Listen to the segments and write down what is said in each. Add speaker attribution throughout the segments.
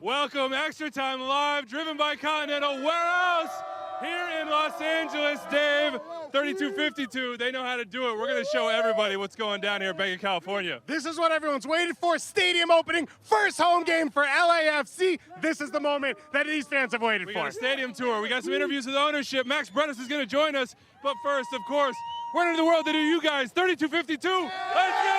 Speaker 1: Welcome, Extra Time Live, driven by Continental. Where else? Here in Los Angeles, Dave. 3252, they know how to do it. We're going to show everybody what's going down here at Banc, California.
Speaker 2: This is what everyone's waited for. Stadium opening, first home game for LAFC. This is the moment that these fans have waited for.
Speaker 1: We got a stadium tour. We got some interviews with ownership. Max Bredis is going to join us. But first, of course, where in the world did you guys? 3252. Let's go!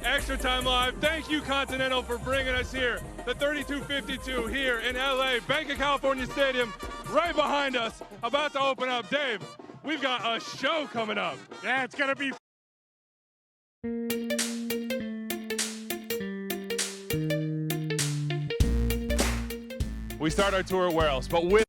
Speaker 1: Extra Time Live. Thank you, Continental, for bringing us here. The 3252 here in LA, Banc of California Stadium, right behind us, about to open up. Dave, we've got a show coming up.
Speaker 2: Yeah, it's gonna be.
Speaker 1: We start our tour where else? But with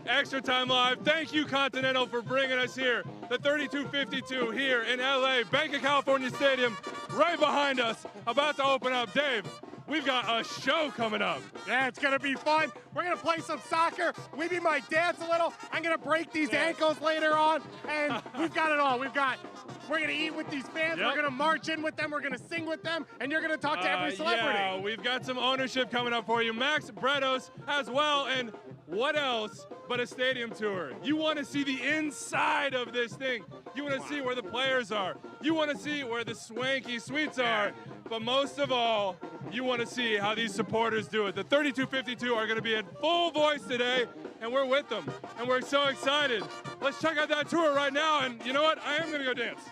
Speaker 1: Extra Time Live. Thank you, Continental, for bringing us here. The 3252 here in LA, Banc of California Stadium, right behind us, about to open up. Dave, we've got a show coming up.
Speaker 2: Yeah, it's gonna be fun. We're gonna play some soccer. We might dance a little. I'm gonna break these ankles later on, and we've got it all. We're gonna eat with these fans. We're gonna march in with them. We're gonna sing with them, and you're gonna talk to every celebrity.
Speaker 1: Yeah, we've got some ownership coming up for you. Max Bredis as well, and what else but a stadium tour? You want to see the inside of this thing. You want to see where the players are. You want to see where the swanky suites are. But most of all, you want to see how these supporters do it. The 3252 are going to be in full voice today, and we're with them. And we're so excited. Let's check out that tour right now. And you know what? I am going to go dance.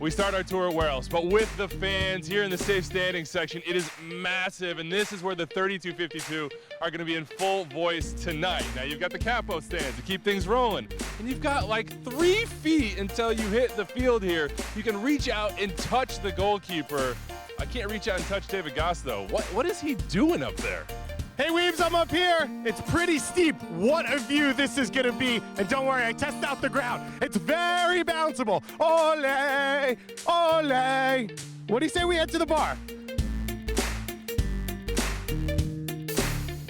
Speaker 1: We start our tour where else? But with the fans here in the safe standing section. It is massive, and this is where the 3252 are going to be in full voice tonight. Now you've got the capo stands to keep things rolling, and you've got like 3 feet until you hit the field here. You can reach out and touch the goalkeeper. I can't reach out and touch David Goss though. What is he doing up there?
Speaker 2: Hey Weaves, I'm up here. It's pretty steep. What a view this is gonna be. And don't worry, I tested out the ground. It's very bounceable. Ole, ole. What do you say we head to the bar?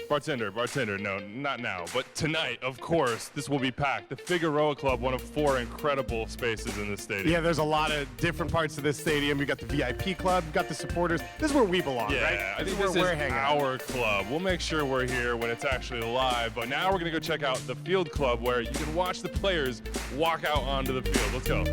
Speaker 1: Bartender, no, not now, but tonight, of course, this will be packed. The Figueroa Club, one of 4 incredible spaces in this stadium.
Speaker 2: Yeah, there's a lot of different parts of this stadium. You got the VIP club, you got the supporters. This is where we belong, right?
Speaker 1: Yeah, I think this is our club. We'll make sure we're here when it's actually live, but now we're gonna go check out the Field Club where you can watch the players walk out onto the field. Let's go.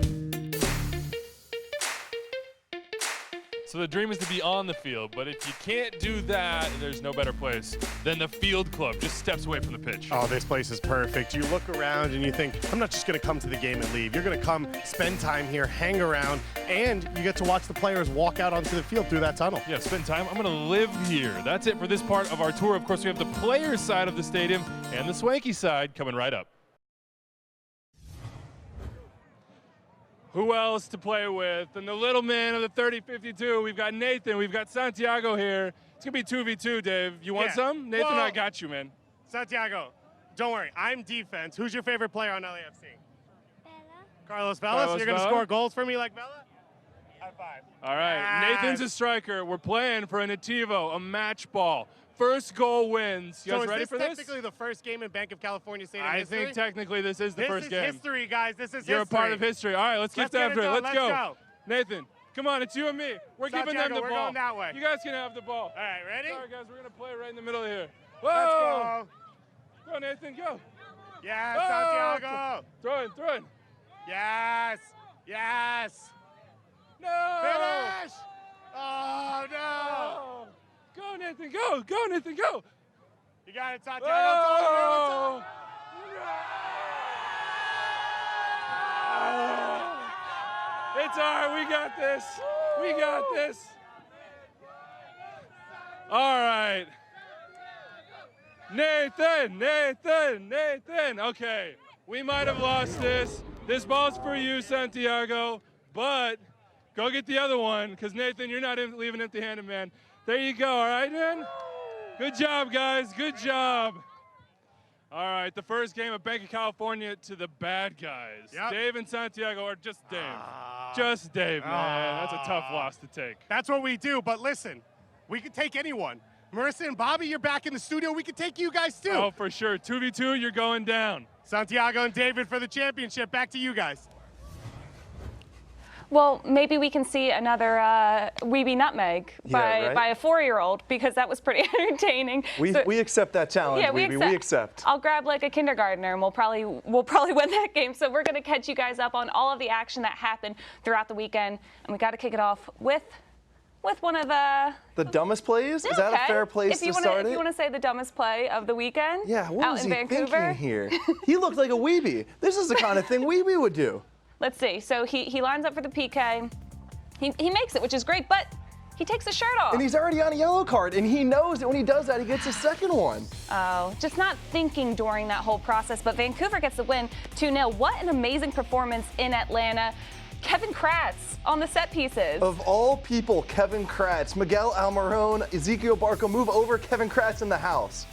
Speaker 1: So the dream is to be on the field, but if you can't do that, there's no better place than the Field Club, just steps away from the pitch.
Speaker 2: Oh, this place is perfect. You look around and you think, I'm not just gonna come to the game and leave. You're gonna come, spend time here, hang around, and you get to watch the players walk out onto the field through that tunnel.
Speaker 1: Yeah, spend time. I'm gonna live here. That's it for this part of our tour. Of course, we have the players' side of the stadium and the swanky side coming right up. Who else to play with? And the little man of the 3052, we've got Nathan, we've got Santiago here. It's gonna be 2v2, Dave. You want some? Nathan, I got you, man.
Speaker 2: Santiago, don't worry, I'm defense. Who's your favorite player on LAFC?
Speaker 3: Bella.
Speaker 2: Carlos Vela, so you're gonna score goals for me like Bella? High five.
Speaker 1: All right, Nathan's a striker. We're playing for a Nativo, a match ball. First goal wins. You guys ready for this?
Speaker 2: Is this technically the first game in Banc of California Stadium
Speaker 1: history? I think technically this is the first game.
Speaker 2: This is history, guys. This is history.
Speaker 1: You're a part of history. All right, let's get after it. Let's go.
Speaker 2: go.
Speaker 1: Nathan, come on, it's you and me. We're giving them the ball.
Speaker 2: We're going that way.
Speaker 1: You guys can have the ball.
Speaker 2: All right, ready?
Speaker 1: All right, guys, we're going to play right in the middle here. Whoa!
Speaker 2: Let's go.
Speaker 1: Go, Nathan, go.
Speaker 2: Yes, Santiago.
Speaker 1: Throw in.
Speaker 2: Yes. Yes.
Speaker 1: No!
Speaker 2: Finish! Oh, no.
Speaker 1: Oh. Go, Nathan, go. Go, Nathan, go.
Speaker 2: You got it, Santiago.
Speaker 1: Oh. It's all right. We got this. We got this. All right. Nathan. Okay. We might have lost this. This ball's for you, Santiago, but go get the other one, because Nathan, you're not leaving empty-handed, man. There you go, all right, man? Good job, guys. Good job. All right, the first game of Banc of California to the bad guys.
Speaker 2: Yep.
Speaker 1: Dave and Santiago, or just Dave? Just Dave, man. That's a tough loss to take.
Speaker 2: That's what we do, but listen, we could take anyone. Marissa and Bobby, you're back in the studio. We could take you guys too.
Speaker 1: Oh, for sure. 2v2, you're going down.
Speaker 2: Santiago and David for the championship. Back to you guys.
Speaker 3: Well, maybe we can see another Weeby Nutmeg by a 4-year-old, because that was pretty entertaining.
Speaker 4: We accept that challenge,
Speaker 3: yeah,
Speaker 4: we accept.
Speaker 3: I'll grab like a kindergartner and we'll probably win that game. So we're going to catch you guys up on all of the action that happened throughout the weekend, and we got to kick it off with one of the
Speaker 4: dumbest plays? Is that a fair place to start it?
Speaker 3: If you want to say the dumbest play of the weekend,
Speaker 4: yeah, what
Speaker 3: out
Speaker 4: was
Speaker 3: in
Speaker 4: he
Speaker 3: Vancouver.
Speaker 4: thinking here? He looked like a Weeby. This is the kind of thing Weeby would do.
Speaker 3: Let's see. So he lines up for the PK. He makes it, which is great, but he takes his shirt off.
Speaker 4: And he's already on a yellow card, and he knows that when he does that, he gets a second one.
Speaker 3: Oh, just not thinking during that whole process, but Vancouver gets the win 2-0. What an amazing performance in Atlanta. Kevin Kratz on the set pieces.
Speaker 4: Of all people, Kevin Kratz, Miguel Almiron, Ezekiel Barco move over, Kevin Kratz in the house.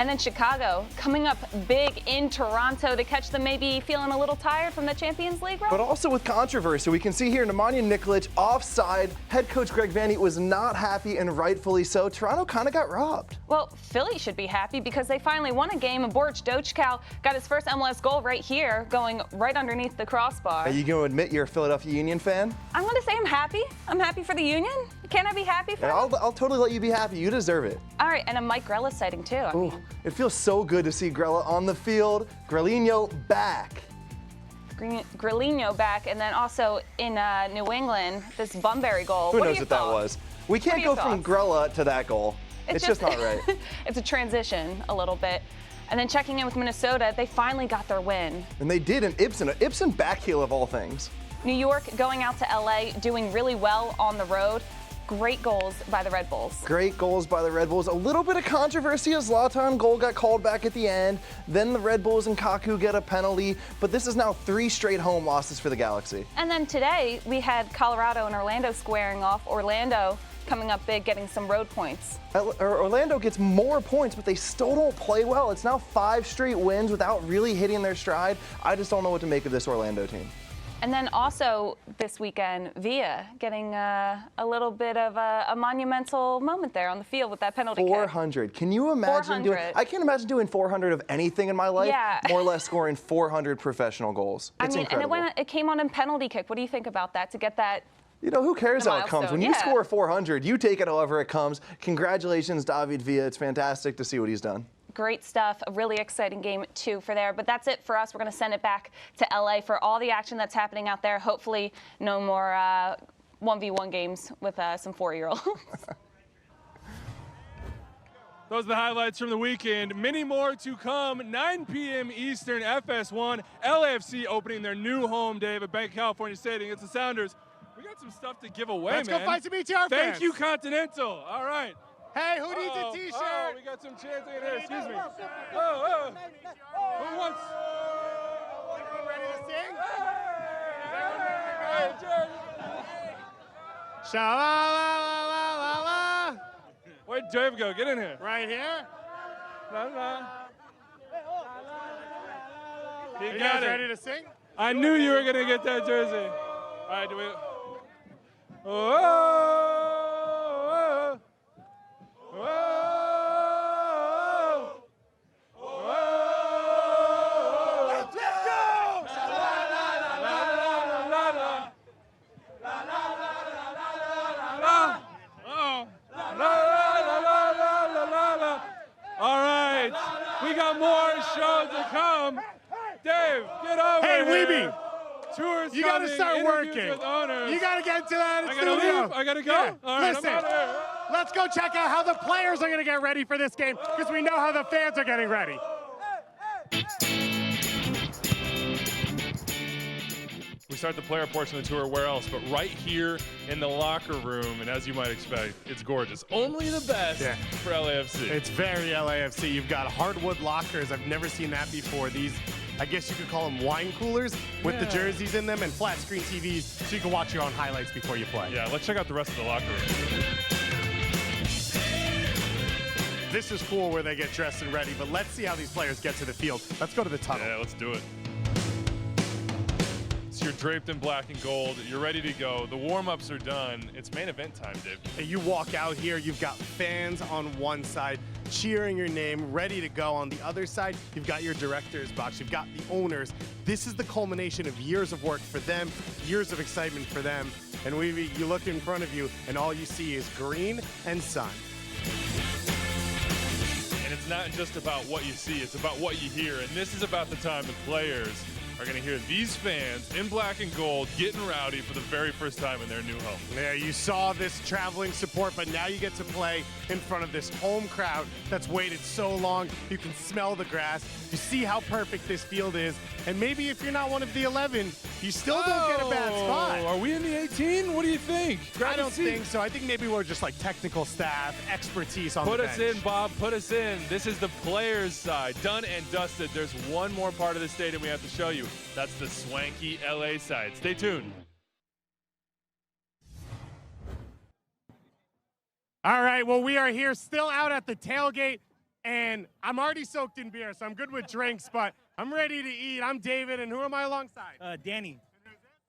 Speaker 3: And then Chicago coming up big in Toronto to catch them maybe feeling a little tired from the Champions League run.
Speaker 4: But also with controversy. We can see here Nemanja Nikolic offside. Head coach Greg Vanney was not happy, and rightfully so. Toronto kind of got robbed.
Speaker 3: Well, Philly should be happy because they finally won a game, and Boris Dochkow got his first MLS goal right here, going right underneath the crossbar.
Speaker 4: Are you going to admit you're a Philadelphia Union fan?
Speaker 3: I'm going to say I'm happy. I'm happy for the Union. Can I be happy for them?
Speaker 4: I'll totally let you be happy. You deserve it.
Speaker 3: All right, and a Mike Grella sighting too. I mean,
Speaker 4: It feels so good to see Grella on the field. Grelino back.
Speaker 3: Grelino back, and then also in New England, this Bunbury goal.
Speaker 4: Who knows what that was? We can't go from Grella to that goal. It's just not right.
Speaker 3: It's a transition a little bit. And then checking in with Minnesota, they finally got their win.
Speaker 4: And they did an Ibsen backheel of all things.
Speaker 3: New York going out to LA, doing really well on the road. Great goals by the Red Bulls.
Speaker 4: Great goals by the Red Bulls. A little bit of controversy as Zlatan goal got called back at the end. Then the Red Bulls and Kaku get a penalty. But this is now 3 straight home losses for the Galaxy.
Speaker 3: And then today, we had Colorado and Orlando squaring off. Orlando coming up big, getting some road points.
Speaker 4: Orlando gets more points, but they still don't play well. It's now 5 straight wins without really hitting their stride. I just don't know what to make of this Orlando team.
Speaker 3: And then also this weekend, Villa getting a little bit of a monumental moment there on the field with that penalty kick.
Speaker 4: 400. Can you imagine doing? I can't imagine doing 400 of anything in my life.
Speaker 3: Yeah.
Speaker 4: More or less scoring 400 professional goals. It's incredible.
Speaker 3: And it came on in penalty kick. What do you think about that, to get that?
Speaker 4: You know, who cares how it comes? When you score 400, you take it however it comes. Congratulations, David Villa. It's fantastic to see what he's done.
Speaker 3: Great stuff. A really exciting game, too, for there. But that's it for us. We're going to send it back to LA for all the action that's happening out there. Hopefully, no more 1v1 games with some 4-year-olds.
Speaker 1: Those are the highlights from the weekend. Many more to come. 9 p.m. Eastern, FS1. LAFC opening their new home, Dave, at Banc of California Stadium. It's the Sounders. We got some stuff to give away,
Speaker 2: Let's
Speaker 1: man.
Speaker 2: go find some ETR fans.
Speaker 1: Thank you, Continental. All right.
Speaker 2: Hey, who needs a T-shirt?
Speaker 1: Oh, we got some chants in here. Excuse me. Oh. Who wants?
Speaker 2: Everyone ready to sing?
Speaker 1: Hey,
Speaker 2: Sha-la-la-la-la-la-la.
Speaker 1: Where'd Dave go? Get in here.
Speaker 2: Right here.
Speaker 1: He
Speaker 2: You
Speaker 1: got
Speaker 2: guys
Speaker 1: it.
Speaker 2: ready to sing?
Speaker 1: I knew you were going to get that jersey. All right, do we? Oh. Let's go! All right, we got more shows to come. Dave, get over
Speaker 2: Hey,
Speaker 1: here.
Speaker 2: Weeby.
Speaker 1: Tours
Speaker 2: You got to
Speaker 1: coming,
Speaker 2: start
Speaker 1: interviews
Speaker 2: working.
Speaker 1: with owners.
Speaker 2: You got to get to that
Speaker 1: I
Speaker 2: studio.
Speaker 1: gotta leave? I gotta go?
Speaker 2: Yeah.
Speaker 1: All right,
Speaker 2: Listen,
Speaker 1: I'm out of here.
Speaker 2: let's go check out how the players are going to get ready for this game, because we know how the fans are getting ready.
Speaker 1: We start the player portion of the tour where else but right here in the locker room, and as you might expect, it's gorgeous. Only the best for LAFC.
Speaker 2: It's very LAFC. You've got hardwood lockers. I've never seen that before. These, I guess you could call them wine coolers with the jerseys in them, and flat screen TVs so you can watch your own highlights before you play.
Speaker 1: Yeah, let's check out the rest of the locker room.
Speaker 2: This is cool where they get dressed and ready, but let's see how these players get to the field. Let's go to the tunnel.
Speaker 1: Yeah, let's do it. So you're draped in black and gold. You're ready to go. The warm-ups are done. It's main event time, Dave.
Speaker 2: And you walk out here, you've got fans on one side cheering your name, ready to go. On the other side, you've got your director's box, you've got the owners. This is the culmination of years of work for them, years of excitement for them. And you look in front of you, and all you see is green and sun.
Speaker 1: And it's not just about what you see, it's about what you hear. And this is about the time the players are going to hear these fans in black and gold getting rowdy for the very first time in their new home.
Speaker 2: Yeah, you saw this traveling support, but now you get to play in front of this home crowd that's waited so long. You can smell the grass. You see how perfect this field is. And maybe if you're not one of the 11, you still don't get a bad spot.
Speaker 1: Are we in the 18? What do you think?
Speaker 2: I don't think so. I think maybe we're just like technical staff, expertise on the bench.
Speaker 1: Put us in, Bob. Put us in. This is the players' side. Done and dusted. There's one more part of the stadium we have to show you. That's the swanky LA side. Stay tuned.
Speaker 2: All right, well, we are here still out at the tailgate, and I'm already soaked in beer, so I'm good with drinks, but I'm ready to eat. I'm David, and who am I alongside?
Speaker 5: Danny,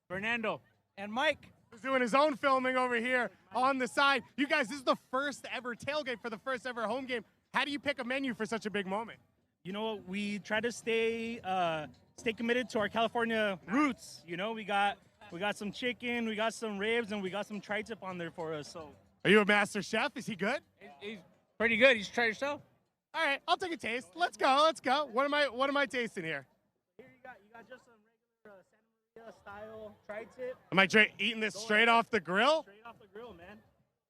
Speaker 5: Fernando, and Mike.
Speaker 2: He's doing his own filming over here on the side. You guys, this is the first ever tailgate for the first ever home game. How do you pick a menu for such a big moment?
Speaker 5: You know, we try to stay committed to our California roots. You know, we got some chicken, we got some ribs, and we got some tri-tip on there for us. So,
Speaker 2: are you a master chef? Is he good?
Speaker 5: He's pretty good. You should try yourself.
Speaker 2: All right, I'll take a taste. Let's go. Let's go. What am I tasting here?
Speaker 5: Here you got just some regular Santa Maria style tri-tip.
Speaker 2: Am I eating this straight off the grill?
Speaker 5: Straight off the grill, man.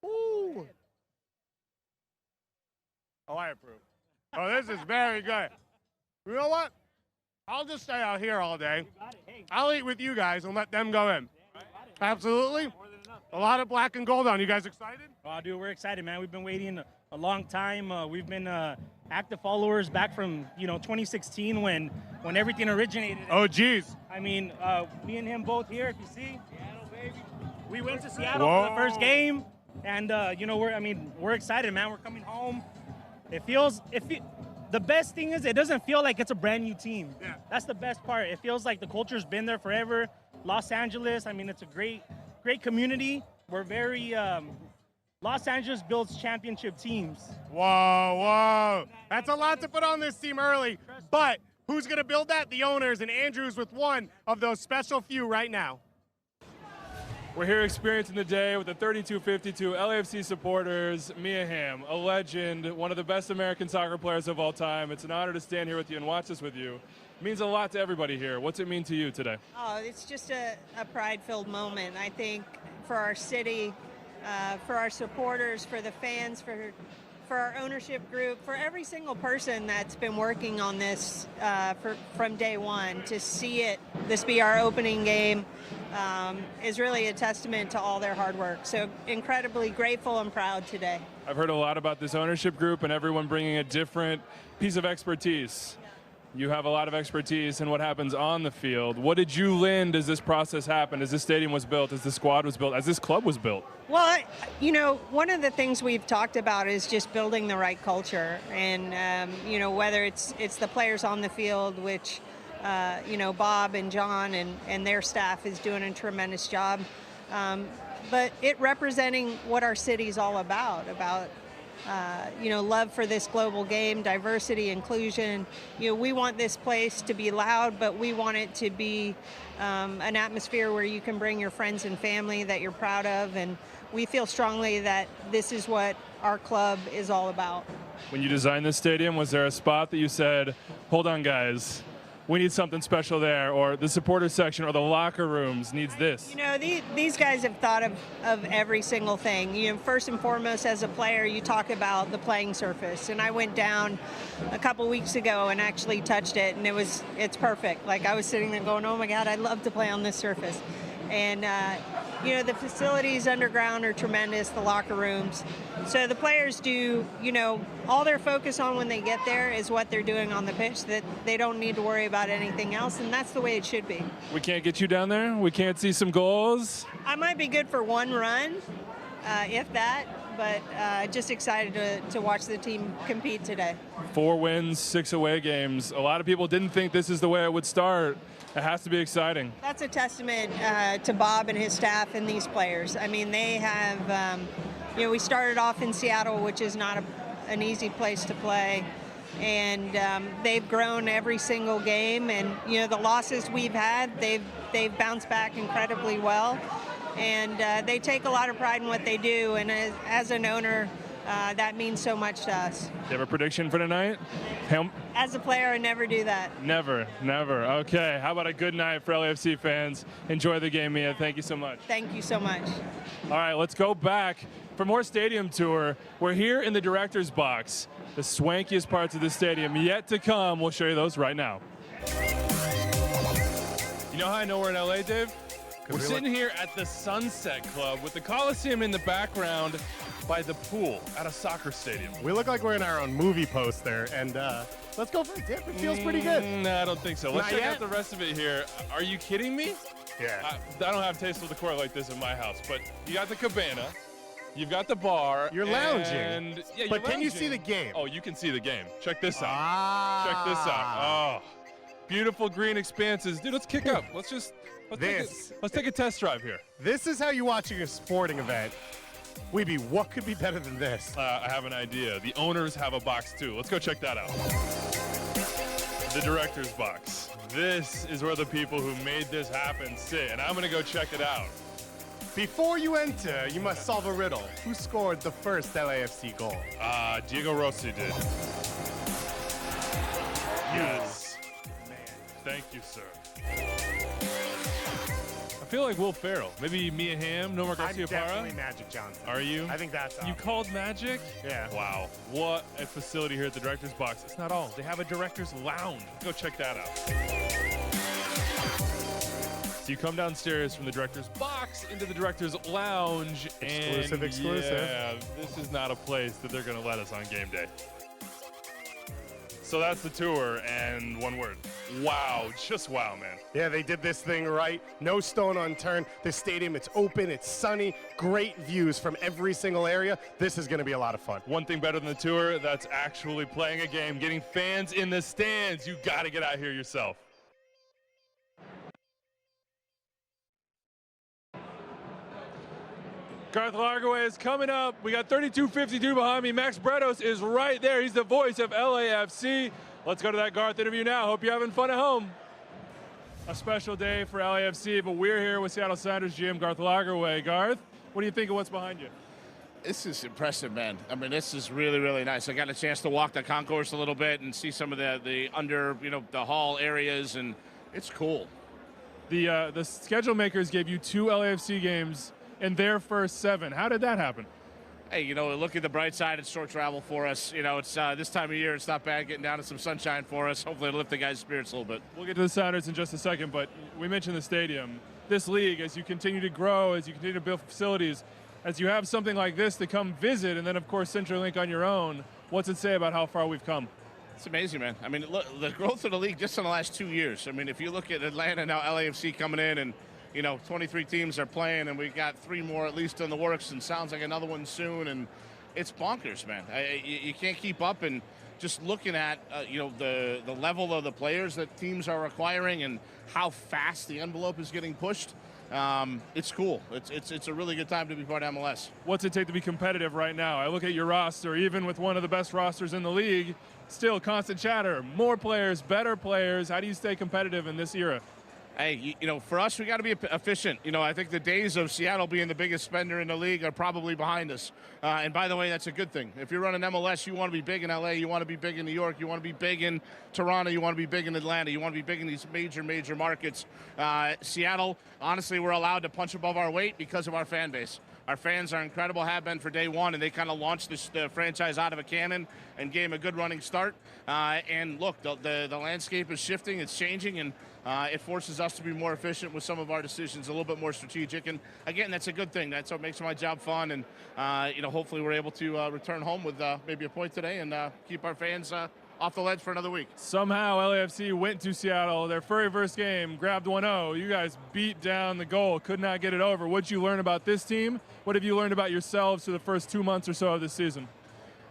Speaker 2: Ooh. Oh, I approve. Oh, this is very good. You know what? I'll just stay out here all day. I'll eat with you guys and let them go in. Absolutely. A lot of black and gold on. You guys excited?
Speaker 5: Oh, dude, we're excited, man. We've been waiting a long time. We've been active followers back from 2016 when everything originated.
Speaker 2: Oh, geez.
Speaker 5: I mean, me and him both here. If you see, Seattle, baby. We went to Seattle for the first game, and we're excited, man. We're coming home. The best thing is it doesn't feel like it's a brand new team.
Speaker 2: Yeah.
Speaker 5: That's the best part. It feels like the culture's been there forever. Los Angeles, I mean, it's a great community. We're very, Los Angeles builds championship teams.
Speaker 2: Whoa. That's a lot to put on this team early. But who's going to build that? The owners, and Andrew's with one of those special few right now.
Speaker 1: We're here experiencing the day with the 3252 LAFC supporters. Mia Hamm, a legend, one of the best American soccer players of all time. It's an honor to stand here with you and watch this with you. It means a lot to everybody here. What's it mean to you today?
Speaker 6: Oh, it's just a pride-filled moment, I think, for our city, for our supporters, for the fans, for our ownership group, for every single person that's been working on this from day one. To see this be our opening game is really a testament to all their hard work. So incredibly grateful and proud today.
Speaker 1: I've heard a lot about this ownership group and everyone bringing a different piece of expertise. You have a lot of expertise in what happens on the field. What did you lend as this process happened, as this stadium was built, as this squad was built, as this club was built?
Speaker 6: Well, one of the things we've talked about is just building the right culture. And, whether it's the players on the field, which, Bob and John and their staff is doing a tremendous job. But it representing what our city's all about love for this global game, diversity, inclusion. We want this place to be loud, but we want it to be an atmosphere where you can bring your friends and family that you're proud of. And we feel strongly that this is what our club is all about.
Speaker 1: When you designed this stadium, was there a spot that you said, hold on, guys, we need something special there, or the supporter section or the locker rooms needs this?
Speaker 6: These guys have thought of every single thing. First and foremost, as a player, you talk about the playing surface. And I went down a couple weeks ago and actually touched it, and it's perfect. Like, I was sitting there going, oh my God, I'd love to play on this surface. And, the facilities underground are tremendous, the locker rooms. So the players do, all their focus on when they get there is what they're doing on the pitch, that they don't need to worry about anything else, and that's the way it should be.
Speaker 1: We can't get you down there? We can't see some goals?
Speaker 6: I might be good for one run, if that, but just excited to watch the team compete today.
Speaker 1: 4 wins, 6 away games. A lot of people didn't think this is the way it would start. It has to be exciting.
Speaker 6: That's a testament to Bob and his staff and these players. I mean, they have, we started off in Seattle, which is not an easy place to play. And they've grown every single game. And, the losses we've had, they've bounced back incredibly well. And they take a lot of pride in what they do. And as an owner, that means so much to us.
Speaker 1: You have a prediction for tonight?
Speaker 6: As a player, I never do that.
Speaker 1: Never. Okay, how about a good night for LAFC fans? Enjoy the game, Mia. Thank you so much.
Speaker 6: Thank you so much.
Speaker 1: All right, let's go back for more stadium tour. We're here in the director's box. The swankiest parts of the stadium yet to come. We'll show you those right now. You know how I know we're in LA, Dave? We're sitting here at the Sunset Club with the Coliseum in the background by the pool at a soccer stadium.
Speaker 2: We look like we're in our own movie poster, and let's go for a dip. It feels pretty good.
Speaker 1: No, I don't think so. Let's
Speaker 2: Not
Speaker 1: check
Speaker 2: yet?
Speaker 1: out the rest of it here. Are you kidding me?
Speaker 2: Yeah.
Speaker 1: I don't have tasteful decor like this in my house, but you got the cabana, you've got the bar.
Speaker 2: You're lounging.
Speaker 1: And, yeah,
Speaker 2: But
Speaker 1: you're
Speaker 2: can you
Speaker 1: lounging.
Speaker 2: see the game?
Speaker 1: Oh, you can see the game. Check this out.
Speaker 2: Ah.
Speaker 1: Check this out. Oh, beautiful green expanses. Dude, let's kick up. Let's take a test drive here.
Speaker 2: This is how you're watching a sporting event. Weeby, what could be better than this?
Speaker 1: I have an idea. The owners have a box too. Let's go check that out. The director's box. This is where the people who made this happen sit, and I'm gonna go check it out.
Speaker 2: Before you enter, you must solve a riddle. Who scored the first LAFC goal?
Speaker 1: Diego Rossi did. Yes.
Speaker 2: Man.
Speaker 1: Thank you, sir. I feel like Will Ferrell. Maybe Mia Hamm, Nomar
Speaker 2: I'm definitely
Speaker 1: Garcia-Parra.
Speaker 2: Magic Johnson.
Speaker 1: Are you?
Speaker 2: I think that's
Speaker 1: You called Magic?
Speaker 2: Yeah.
Speaker 1: Wow. What a facility here at the director's box. It's not all. They have a director's lounge. Go check that out. So you come downstairs from the director's box into the director's lounge.
Speaker 2: Exclusive.
Speaker 1: Yeah, this is not a place that they're going to let us on game day. So that's the tour, and one word. Wow. Just wow, man.
Speaker 2: Yeah, they did this thing right. No stone unturned. The stadium, it's open, it's sunny, great views from every single area. This is going to be a lot of fun.
Speaker 1: One thing better than the tour, that's actually playing a game, getting fans in the stands. You got to get out here yourself. Garth Lagerwey is coming up. We got 3252 behind me. Max Bretos is right there. He's the voice of LAFC. Let's go to that Garth interview now. Hope you're having fun at home. A special day for LAFC, but we're here with Seattle Sounders GM Garth Lagerwey. Garth, what do you think of what's behind you?
Speaker 7: This is impressive, man. I mean, this is really, really nice. I got a chance to walk the concourse a little bit and see some of the under, the hall areas, and it's cool.
Speaker 1: The schedule makers gave you 2 LAFC games in their first 7. How did that happen?
Speaker 7: Hey, look at the bright side. It's short travel for us. It's this time of year. It's not bad getting down to some sunshine for us. Hopefully it'll lift the guys' spirits a little bit.
Speaker 1: We'll get to the Sounders in just a second, but we mentioned the stadium. This league, as you continue to grow, as you continue to build facilities, as you have something like this to come visit, and then, of course, CenturyLink on your own, what's it say about how far we've come?
Speaker 7: It's amazing, man. I mean, look, the growth of the league just in the last 2 years. I mean, if you look at Atlanta, now LAFC coming in, and 23 teams are playing, and we got 3 more at least in the works, and sounds like another one soon, and it's bonkers, man. You can't keep up, and just looking at the level of the players that teams are acquiring and how fast the envelope is getting pushed. It's cool. It's a really good time to be part of MLS.
Speaker 1: What's it take to be competitive right now? I look at your roster, even with one of the best rosters in the league, still constant chatter, more players, better players. How do you stay competitive in this era?
Speaker 7: Hey, for us, we got to be efficient. I think the days of Seattle being the biggest spender in the league are probably behind us. And by the way, that's a good thing. If you're running MLS, you want to be big in LA, you want to be big in New York, you want to be big in Toronto, you want to be big in Atlanta, you want to be big in these major markets. Seattle, honestly, we're allowed to punch above our weight because of our fan base. Our fans are incredible, have been for day one, and they kind of launched the franchise out of a cannon and gave them a good running start. And look, the landscape is shifting, it's changing, and it forces us to be more efficient with some of our decisions, a little bit more strategic. And again, that's a good thing. That's what makes my job fun. And hopefully we're able to return home with maybe a point today and keep our fans off the ledge for another week.
Speaker 1: Somehow LAFC went to Seattle, their very first game, grabbed 1-0. You guys beat down the goal, could not get it over. What'd you learn about this team? What have you learned about yourselves through the first 2 months or so of this season?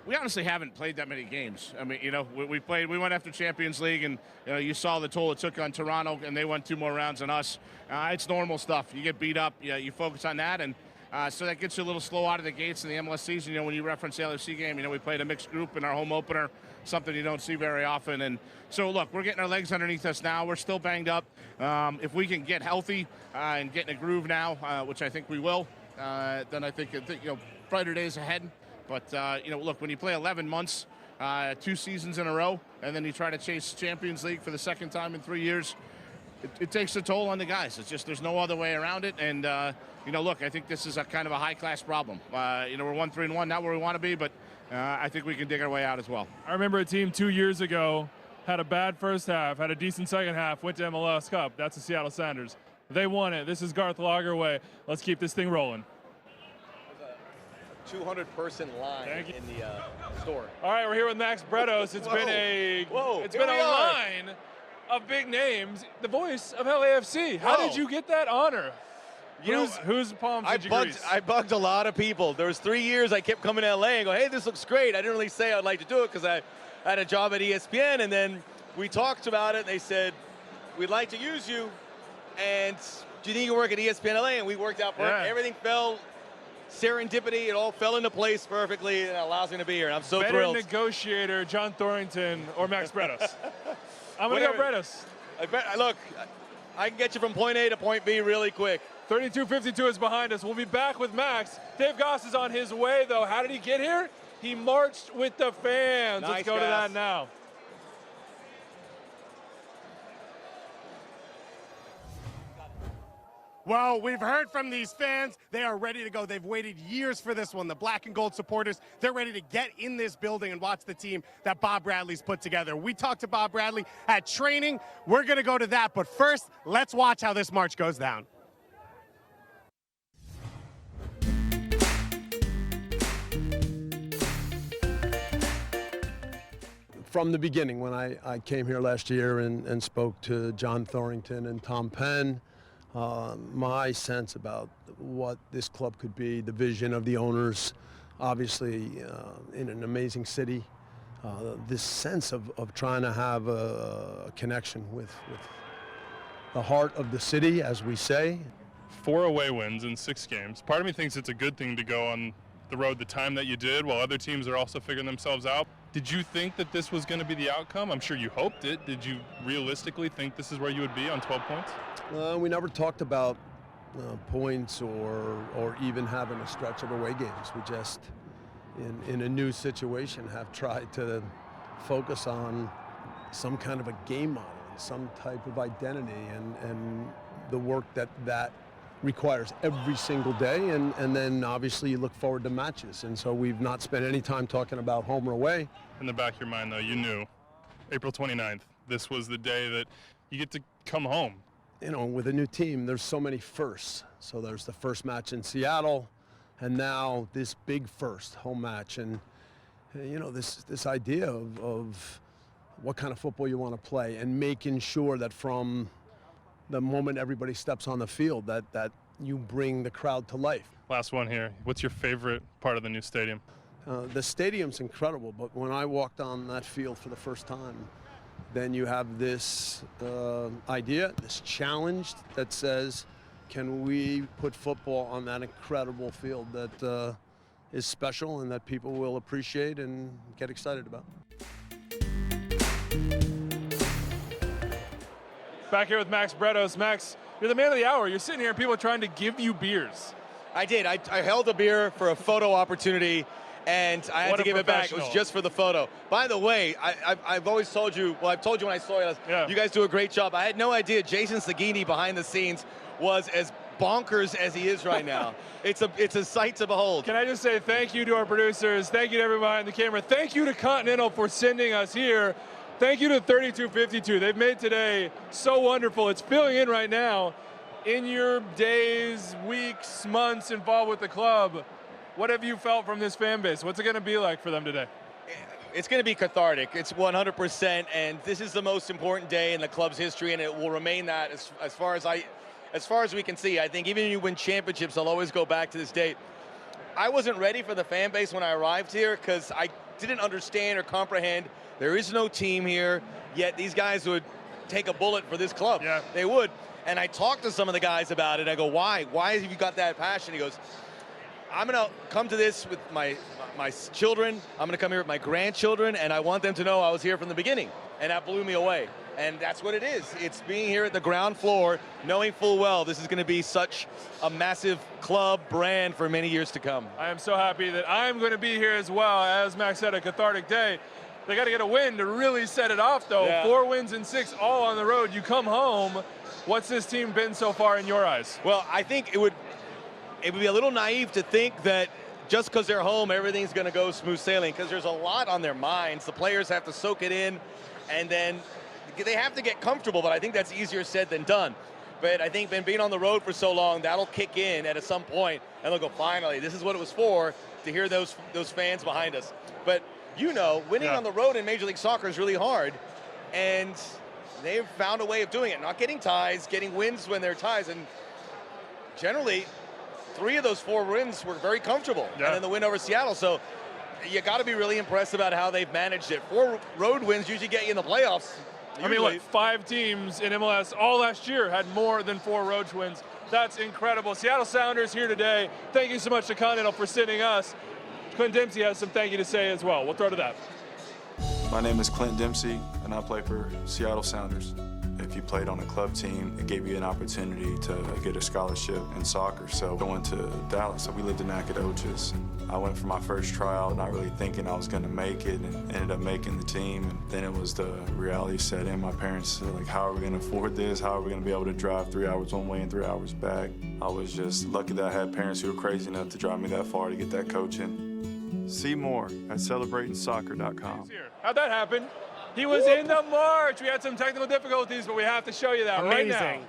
Speaker 7: We honestly haven't played that many games. I mean, we went after Champions League, and you saw the toll it took on Toronto, and they won 2 more rounds than us. It's normal stuff. You get beat up, you focus on that, and so that gets you a little slow out of the gates in the MLS season. When you reference the LFC game, we played a mixed group in our home opener, something you don't see very often. And so, look, we're getting our legs underneath us now. We're still banged up. If we can get healthy and get in a groove now, which I think we will, then I think brighter days ahead. But, look, when you play 11 months, 2 seasons in a row, and then you try to chase Champions League for the second time in 3 years, it takes a toll on the guys. It's just there's no other way around it. And, look, I think this is a kind of a high-class problem. We're 1-3-1, not where we want to be, but I think we can dig our way out as well.
Speaker 1: I remember a team 2 years ago had a bad first half, had a decent second half, went to MLS Cup. That's the Seattle Sounders. They won it. This is Garth Lagerway. Let's keep this thing rolling.
Speaker 8: 200-person line in the store.
Speaker 1: All right, we're here with Max Bretos. It's been a line of big names. The voice of LAFC. How did you get that honor? Whose palms did you grease?
Speaker 8: I bugged a lot of people. There was 3 years I kept coming to LA and go, hey, this looks great. I didn't really say I'd like to do it because I had a job at ESPN, and then we talked about it, and they said, we'd like to use you, and do you think you can work at ESPN LA? And we worked out perfect. Everything fell serendipity. It all fell into place perfectly, and it allows me to be here, and I'm so thrilled.
Speaker 1: Better negotiator, John Thorrington or Max Bretos? I'm going to go Bretos.
Speaker 8: Look, I can get you from point A to point B really quick.
Speaker 1: 32-52 is behind us. We'll be back with Max. Dave Goss is on his way, though. How did he get here? He marched with the fans.
Speaker 8: Nice,
Speaker 1: Let's go to that now.
Speaker 2: Well, we've heard from these fans. They are ready to go. They've waited years for this one. The black and gold supporters, they're ready to get in this building and watch the team that Bob Bradley's put together. We talked to Bob Bradley at training. We're going to go to that. But first, let's watch how this march goes down.
Speaker 9: From the beginning, when I came here last year and spoke to John Thorrington and Tom Penn, my sense about what this club could be, the vision of the owners, obviously in an amazing city, this sense of trying to have a connection with the heart of the city, as we say.
Speaker 1: 4 away wins in 6 games. Part of me thinks it's a good thing to go on the road the time that you did while other teams are also figuring themselves out. Did you think that this was going to be the outcome? I'm sure you hoped it. Did you realistically think this is where you would be on 12 points?
Speaker 9: We never talked about points or even having a stretch of away games. We just, in a new situation, have tried to focus on some kind of a game model, some type of identity, and the work that requires every single day, and then obviously you look forward to matches. And so we've not spent any time talking about home or away.
Speaker 1: In the back of your mind, though, you knew April 29th, this was the day that you get to come home.
Speaker 9: With a new team, there's so many firsts. So there's the first match in Seattle, and now this big first home match. And, this idea of what kind of football you want to play, and making sure that from the moment everybody steps on the field that you bring the crowd to life.
Speaker 1: Last one here. What's your favorite part of the new stadium?
Speaker 9: The stadium's incredible, but when I walked on that field for the first time, then you have this idea, this challenge that says, can we put football on that incredible field that is special and that people will appreciate and get excited about?
Speaker 1: Back here with Max Bretos. Max, you're the man of the hour. You're sitting here and people are trying to give you beers.
Speaker 8: I did. I held a beer for a photo opportunity, and I had to give it back. It was just for the photo. By the way, I've always told you, I've told you when I saw you, you guys do a great job. I had no idea Jason Sagini behind the scenes was as bonkers as he is right now. It's a sight to behold.
Speaker 1: Can I just say thank you to our producers, thank you to everybody behind the camera, thank you to Continental for sending us here, thank you to 3252. They've made today so wonderful. It's filling in right now. In your days, weeks, months involved with the club, what have you felt from this fan base? What's it going to be like for them today?
Speaker 8: It's going to be cathartic. It's 100%, and this is the most important day in the club's history, and it will remain that as far as we can see. I think even if you win championships, I'll always go back to this date. I wasn't ready for the fan base when I arrived here because I didn't understand or comprehend. There is no team here, yet these guys would take a bullet for this club.
Speaker 1: Yeah.
Speaker 8: They would. And I talked to some of the guys about it. I go, why? Why have you got that passion? He goes, I'm going to come to this with my children. I'm going to come here with my grandchildren, and I want them to know I was here from the beginning. And that blew me away. And that's what it is. It's being here at the ground floor, knowing full well this is going to be such a massive club brand for many years to come.
Speaker 1: I am so happy that I'm going to be here as well. As Max said, a cathartic day. They got to get a win to really set it off, though.
Speaker 8: Yeah.
Speaker 1: 4 wins in 6, all on the road. You come home. What's this team been so far in your eyes?
Speaker 8: Well, I think it would be a little naive to think that just because they're home, everything's going to go smooth sailing, because there's a lot on their minds. The players have to soak it in, and then they have to get comfortable, but I think that's easier said than done. But I think being on the road for so long, that'll kick in at some point, and they'll go, finally, this is what it was for, to hear those fans behind us. But winning on the road in Major League Soccer is really hard, and they've found a way of doing it, not getting ties, getting wins when they're ties, and generally, 3 of those 4 wins were very comfortable, and then the win over Seattle. So you got to be really impressed about how they've managed it. 4 road wins usually get you in the playoffs.
Speaker 1: I mean, look, 5 teams in MLS all last year had more than 4 road wins. That's incredible. Seattle Sounders here today. Thank you so much to Continental for sending us. Clint Dempsey has some thank you to say as well. We'll throw to that.
Speaker 10: My name is Clint Dempsey, and I play for Seattle Sounders. If you played on a club team, it gave you an opportunity to get a scholarship in soccer. So going to Dallas, so we lived in Nacogdoches. I went for my first tryout, not really thinking I was going to make it, and ended up making the team. And then it was the reality set in. My parents said, like, how are we going to afford this? How are we going to be able to drive 3 hours one way and 3 hours back? I was just lucky that I had parents who were crazy enough to drive me that far to get that coaching. See more at celebratingsoccer.com.
Speaker 1: How'd that happen? He was in the march. We had some technical difficulties, but we have to show you that right now.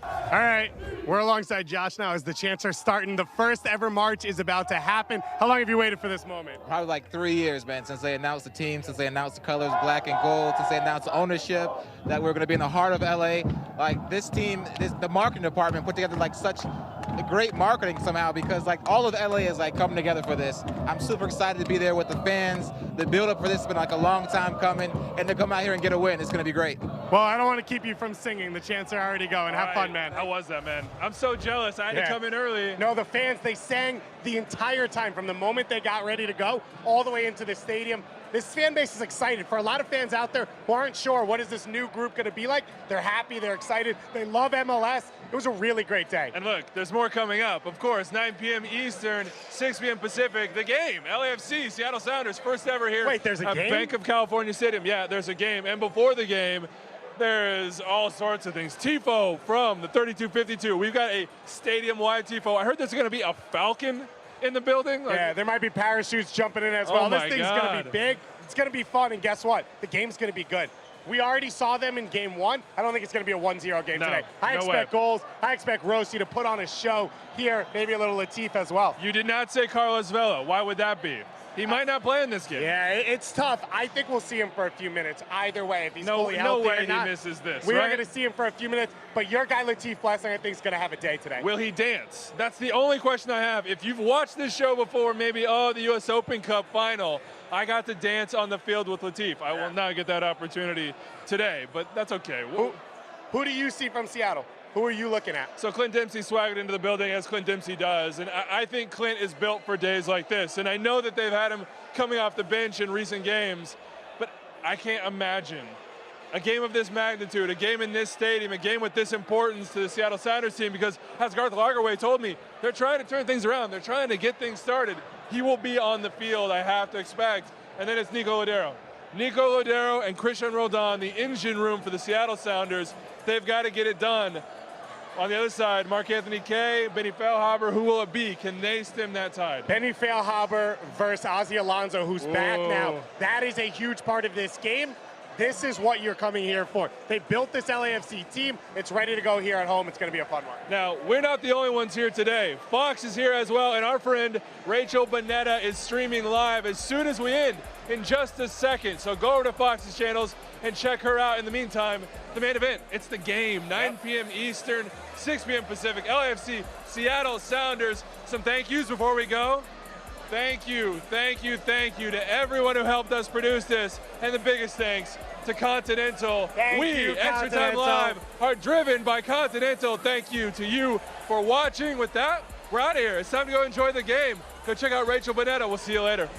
Speaker 2: All right, we're alongside Josh now as the chants are starting. The first ever march is about to happen. How long have you waited for this moment?
Speaker 11: Probably like 3 years, man, since they announced the team, since they announced the colors, black and gold, since they announced the ownership, that we're going to be in the heart of LA. Like this team, the marketing department put together like such great marketing somehow, because like all of LA is like coming together for this. I'm super excited to be there with the fans. The build up for this has been like a long time coming, and to come out here and get a win, it's going to be great.
Speaker 2: Well, I don't want to keep you from singing. The chants are already going. Have fun, man.
Speaker 1: How was that, man? I'm so jealous. I had to come in early.
Speaker 2: No, the fans, they sang the entire time from the moment they got ready to go all the way into the stadium. This fan base is excited. For a lot of fans out there who aren't sure what is this new group going to be like, they're happy, they're excited, they love MLS. It was a really great day.
Speaker 1: And look, there's more coming up. Of course, 9 p.m. Eastern, 6 p.m. Pacific, the game. LAFC, Seattle Sounders, first ever here.
Speaker 2: Wait, there's a
Speaker 1: at
Speaker 2: game?
Speaker 1: Banc of California Stadium. Yeah, there's a game. And before the game, there's all sorts of things. Tifo from the 3252. We've got a stadium-wide Tifo. I heard there's going to be a Falcon in the building.
Speaker 2: Yeah, there might be parachutes jumping in as well.
Speaker 1: Oh
Speaker 2: This
Speaker 1: my
Speaker 2: thing's
Speaker 1: God.
Speaker 2: going to be big. It's going to be fun, and guess what? The game's going to be good. We already saw them in game 1. I don't think it's going to be a 1-0 game today. I expect goals. I expect Rossi to put on a show here, maybe a little Latif as well.
Speaker 1: You did not say Carlos Vela. Why would that be? He might not play in this game.
Speaker 2: Yeah, it's tough. I think we'll see him for a few minutes either way. If he's fully healthy
Speaker 1: no way
Speaker 2: or not,
Speaker 1: he misses this,
Speaker 2: we are
Speaker 1: right?
Speaker 2: going to see him for a few minutes, but your guy Latif Blessing, I think, is going to have a day today.
Speaker 1: Will he dance? That's the only question I have. If you've watched this show before, maybe, the U.S. Open Cup final, I got to dance on the field with Latif. I will not get that opportunity today, but that's okay.
Speaker 2: Who do you see from Seattle? Who are you looking at?
Speaker 1: So Clint Dempsey swaggered into the building as Clint Dempsey does, and I think Clint is built for days like this. And I know that they've had him coming off the bench in recent games, but I can't imagine a game of this magnitude, a game in this stadium, a game with this importance to the Seattle Sounders team, because as Garth Lagerwey told me, they're trying to turn things around. They're trying to get things started. He will be on the field, I have to expect. And then it's Nico Lodero. Nico Lodero and Christian Roldan, the engine room for the Seattle Sounders. They've got to get it done. On the other side, Mark Anthony Kaye, Benny Feilhaber, who will it be? Can they stem that tide?
Speaker 2: Benny Feilhaber versus Ozzy Alonso, who's back now. That is a huge part of this game. This is what you're coming here for. They built this LAFC team. It's ready to go here at home. It's going to be a fun one.
Speaker 1: Now, we're not the only ones here today. Fox is here as well, and our friend Rachel Bonetta is streaming live as soon as we end in just a second. So go over to Fox's channels and check her out. In the meantime, the main event, it's the game, 9 p.m. Eastern, 6 p.m. Pacific, LAFC, Seattle Sounders. Some thank yous before we go. Thank you to everyone who helped us produce this, and the biggest thanks to Continental. We, ExtraTime Live, are driven by Continental. Thank you to you for watching. With that, we're out of here. It's time to go enjoy the game. Go check out Rachel Bonetta. We'll see you later.